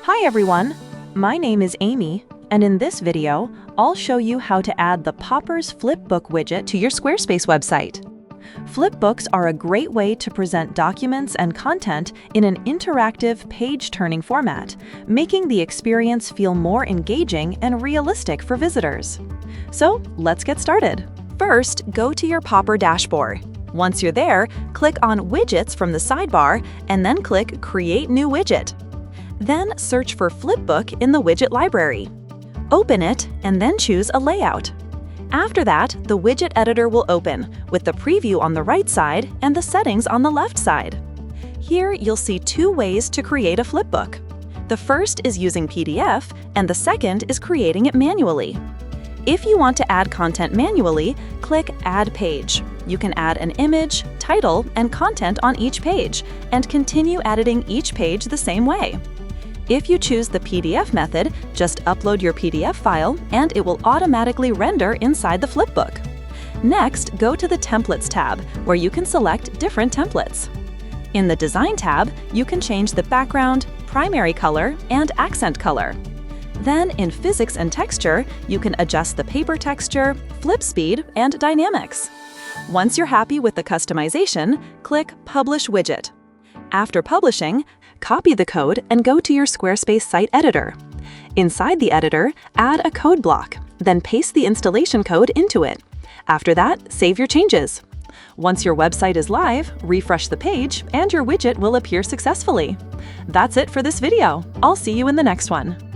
Hi everyone! My name is Amy, and in this video, I'll show you how to add the Poppers Flipbook widget to your Squarespace website. Flipbooks are a great way to present documents and content in an interactive, page-turning format, making the experience feel more engaging and realistic for visitors. So, let's get started. First, go to your Popper dashboard. Once you're there, click on Widgets from the sidebar and then click Create New Widget. Then search for Flipbook in the widget library. Open it and then choose a layout. After that, the widget editor will open with the preview on the right side and the settings on the left side. Here you'll see two ways to create a flipbook. The first is using PDF and the second is creating it manually. If you want to add content manually, click Add Page. You can add an image, title, and content on each page, and continue editing each page the same way. If you choose the PDF method, just upload your PDF file and it will automatically render inside the flipbook. Next, go to the Templates tab, where you can select different templates. In the Design tab, you can change the background, primary color, and accent color. Then in Physics and Texture, you can adjust the paper texture, flip speed, and dynamics. Once you're happy with the customization, click Publish Widget. After publishing, copy the code and go to your Squarespace site editor. Inside the editor, add a code block, then paste the installation code into it. After that, save your changes. Once your website is live, refresh the page and your widget will appear successfully. That's it for this video. I'll see you in the next one.